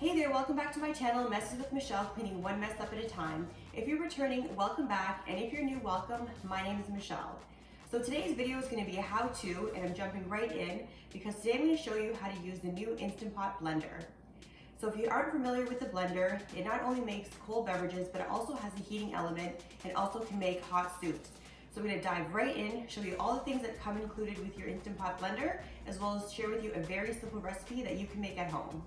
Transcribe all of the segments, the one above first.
Hey there, welcome back to my channel, Messes with Michelle, cleaning one mess up at a time. If you're returning, welcome back, and if you're new, welcome. My name is Michelle. So today's video is going to be a how-to, and I'm jumping right in because today I'm going to show you how to use the new Instant Pot blender. So if you aren't familiar with the blender, it not only makes cold beverages, but it also has a heating element and also can make hot soups. So I'm going to dive right in, show you all the things that come included with your Instant Pot blender, as well as share with you a very simple recipe that you can make at home.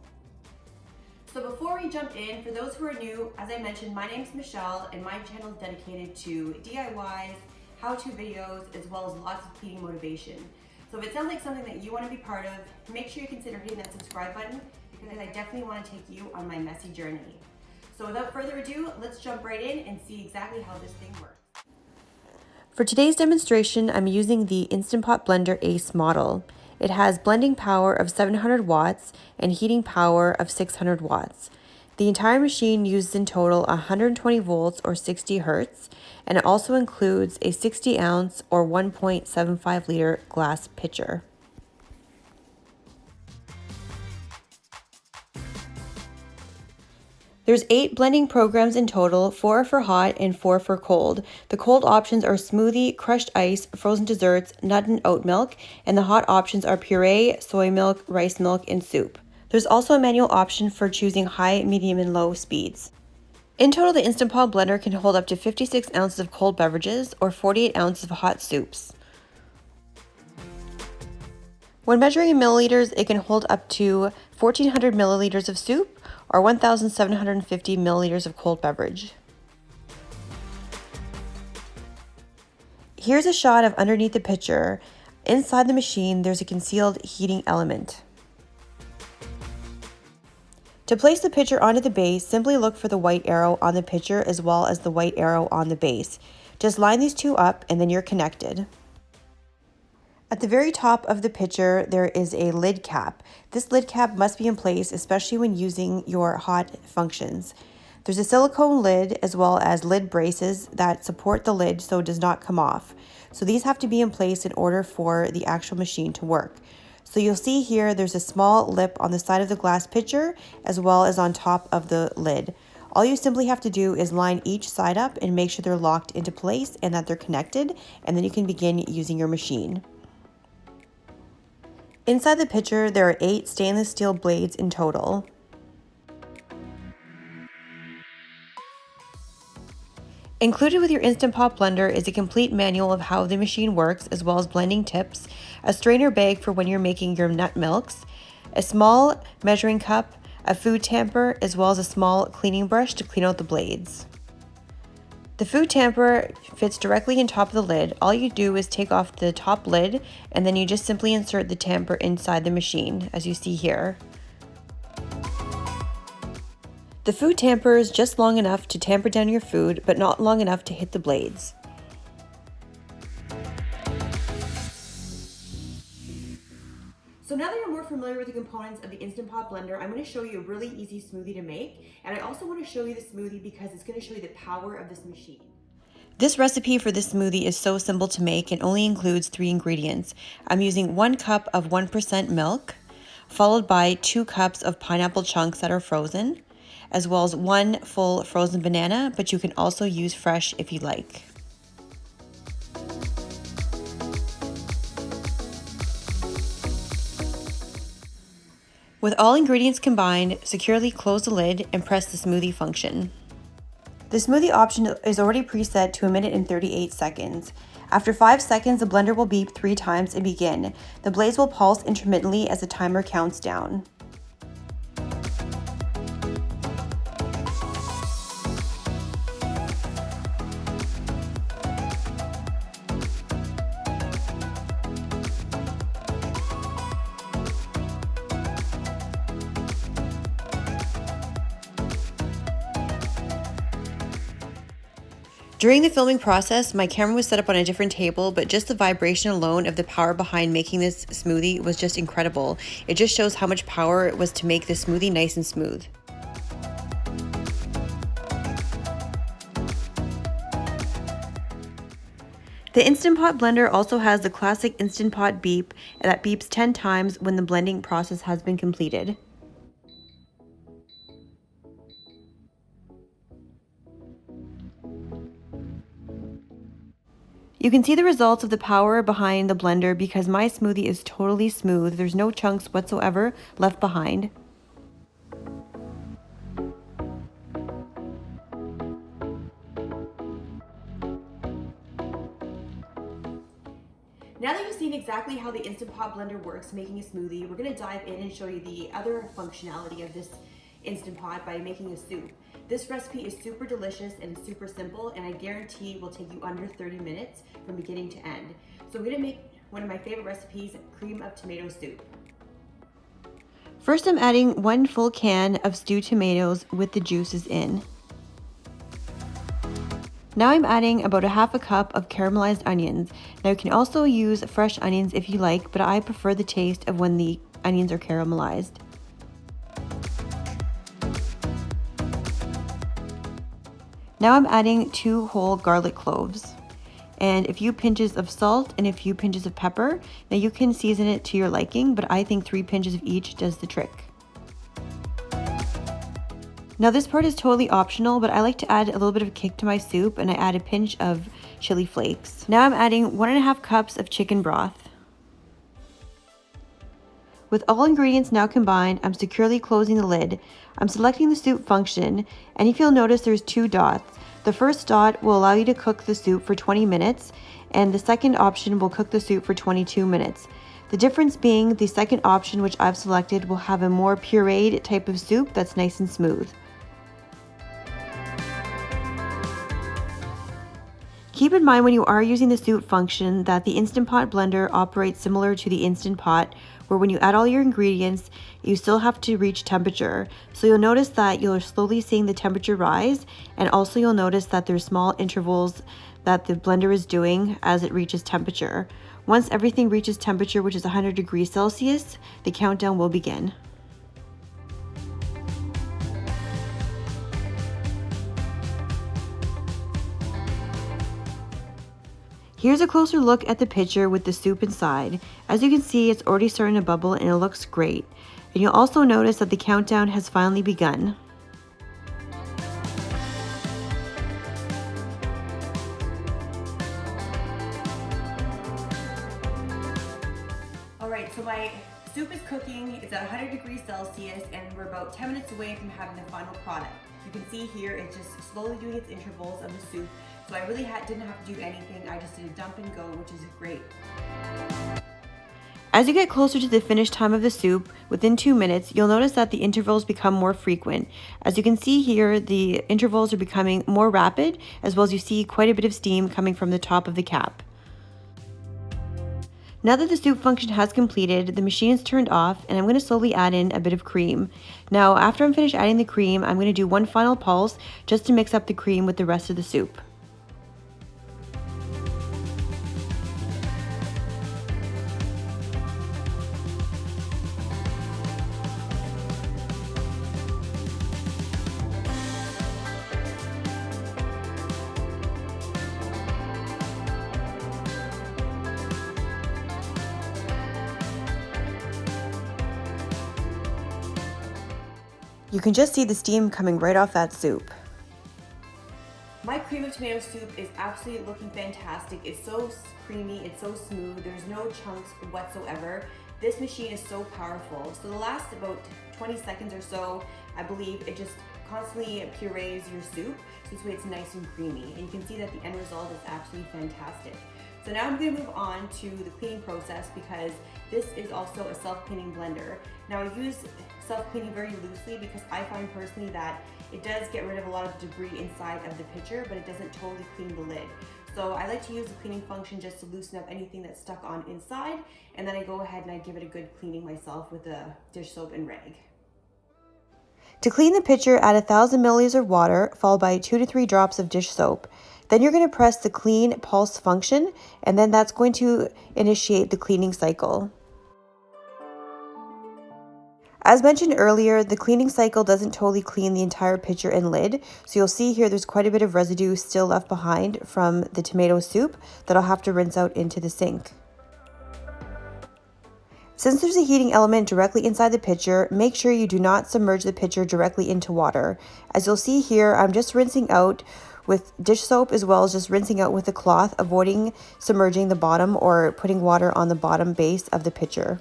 So before we jump in, for those who are new, as I mentioned, my name is Michelle and my channel is dedicated to DIYs, how-to videos, as well as lots of cleaning motivation. So if it sounds like something that you want to be part of, make sure you consider hitting that subscribe button because I definitely want to take you on my messy journey. So without further ado, let's jump right in and see exactly how this thing works. For today's demonstration, I'm using the Instant Pot Blender Ace model. It has blending power of 700 watts and heating power of 600 watts. The entire machine uses in total 120 volts or 60 hertz, and it also includes a 60 ounce or 1.75 liter glass pitcher. There's 8 blending programs in total, 4 for hot and 4 for cold. The cold options are smoothie, crushed ice, frozen desserts, nut and oat milk, and the hot options are puree, soy milk, rice milk, and soup. There's also a manual option for choosing high, medium, and low speeds. In total, the Instant Pot blender can hold up to 56 ounces of cold beverages or 48 ounces of hot soups. When measuring in milliliters, it can hold up to 1,400 milliliters of soup or 1,750 milliliters of cold beverage. Here's a shot of underneath the pitcher. Inside the machine, there's a concealed heating element. To place the pitcher onto the base, simply look for the white arrow on the pitcher as well as the white arrow on the base. Just line these two up and then you're connected. At the very top of the pitcher, there is a lid cap. This lid cap must be in place, especially when using your hot functions. There's a silicone lid as well as lid braces that support the lid so it does not come off. So these have to be in place in order for the actual machine to work. So you'll see here there's a small lip on the side of the glass pitcher as well as on top of the lid. All you simply have to do is line each side up and make sure they're locked into place and that they're connected, and then you can begin using your machine. Inside the pitcher, there are 8 stainless steel blades in total. Included with your Instant Pot blender is a complete manual of how the machine works, as well as blending tips, a strainer bag for when you're making your nut milks, a small measuring cup, a food tamper, as well as a small cleaning brush to clean out the blades. The food tamper fits directly on top of the lid. All you do is take off the top lid and then you just simply insert the tamper inside the machine, as you see here. The food tamper is just long enough to tamper down your food, but not long enough to hit the blades. So now that you're more familiar with the components of the Instant Pot blender, I'm going to show you a really easy smoothie to make. And I also want to show you the smoothie because it's going to show you the power of this machine. This recipe for this smoothie is so simple to make and only includes 3 ingredients. I'm using 1 cup of 1% milk, followed by 2 cups of pineapple chunks that are frozen, as well as 1 full frozen banana, but you can also use fresh if you like. With all ingredients combined, securely close the lid and press the smoothie function. The smoothie option is already preset to 1 minute and 38 seconds. After 5 seconds, the blender will beep 3 times and begin. The blades will pulse intermittently as the timer counts down. During the filming process, my camera was set up on a different table, but just the vibration alone of the power behind making this smoothie was just incredible. It just shows how much power it was to make this smoothie nice and smooth. The Instant Pot blender also has the classic Instant Pot beep that beeps 10 times when the blending process has been completed. You can see the results of the power behind the blender because my smoothie is totally smooth. There's no chunks whatsoever left behind. Now that you've seen exactly how the Instant Pot blender works making a smoothie, we're going to dive in and show you the other functionality of this Instant Pot by making a soup. This recipe is super delicious and super simple, and I guarantee it will take you under 30 minutes from beginning to end. So I'm going to make one of my favorite recipes, cream of tomato soup. First, I'm adding 1 full can of stewed tomatoes with the juices in. Now I'm adding about a half a cup of caramelized onions. Now you can also use fresh onions if you like, but I prefer the taste of when the onions are caramelized. Now I'm adding 2 whole garlic cloves and a few pinches of salt and a few pinches of pepper. Now you can season it to your liking, but I think 3 pinches of each does the trick. Now this part is totally optional, but I like to add a little bit of kick to my soup, and I add a pinch of chili flakes. Now I'm adding 1.5 cups of chicken broth. With all ingredients now combined, I'm securely closing the lid. I'm selecting the soup function, and if you'll notice there's 2 dots. The first dot will allow you to cook the soup for 20 minutes, and the second option will cook the soup for 22 minutes. The difference being the second option, which I've selected, will have a more pureed type of soup that's nice and smooth. Keep in mind when you are using the soup function that the Instant Pot blender operates similar to the Instant Pot, where when you add all your ingredients, you still have to reach temperature. So you'll notice that you're slowly seeing the temperature rise, and also you'll notice that there's small intervals that the blender is doing as it reaches temperature. Once everything reaches temperature, which is 100 degrees Celsius, the countdown will begin. Here's a closer look at the pitcher with the soup inside. As you can see, it's already starting to bubble and it looks great. And you'll also notice that the countdown has finally begun. Alright, so my soup is cooking. It's at 100 degrees Celsius and we're about 10 minutes away from having the final product. You can see here it's just slowly doing its intervals of the soup. So I really didn't have to do anything. I just did a dump and go, which is great. As you get closer to the finish time of the soup, within 2 minutes, you'll notice that the intervals become more frequent. As you can see here, the intervals are becoming more rapid, as well as you see quite a bit of steam coming from the top of the cap. Now that the soup function has completed, the machine is turned off and I'm going to slowly add in a bit of cream. Now, after I'm finished adding the cream, I'm going to do one final pulse just to mix up the cream with the rest of the soup. You can just see the steam coming right off that soup. My cream of tomato soup is absolutely looking fantastic. It's so creamy, it's so smooth, there's no chunks whatsoever. This machine is so powerful. So the last about 20 seconds or so, I believe it just constantly purees your soup, so this way it's nice and creamy. And you can see that the end result is absolutely fantastic. So now I'm going to move on to the cleaning process because this is also a self-cleaning blender. Now I use self-cleaning very loosely because I find personally that it does get rid of a lot of debris inside of the pitcher, but it doesn't totally clean the lid. So I like to use the cleaning function just to loosen up anything that's stuck on inside, and then I go ahead and I give it a good cleaning myself with a dish soap and rag. To clean the pitcher, add 1,000 milliliters of water followed by 2 to 3 drops of dish soap. Then you're going to press the clean pulse function, and then that's going to initiate the cleaning cycle. As mentioned earlier, the cleaning cycle doesn't totally clean the entire pitcher and lid, so you'll see here there's quite a bit of residue still left behind from the tomato soup that I'll have to rinse out into the sink. Since there's a heating element directly inside the pitcher, make sure you do not submerge the pitcher directly into water. As you'll see here, I'm just rinsing out with dish soap, as well as just rinsing out with a cloth, avoiding submerging the bottom or putting water on the bottom base of the pitcher.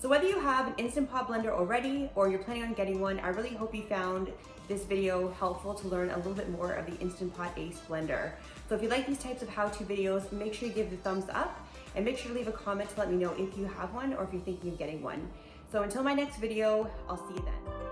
So whether you have an Instant Pot blender already or you're planning on getting one, I really hope you found this video helpful to learn a little bit more of the Instant Pot Ace blender. So if you like these types of how-to videos, make sure you give the thumbs up and make sure to leave a comment to let me know if you have one or if you're thinking of getting one. So until my next video, I'll see you then.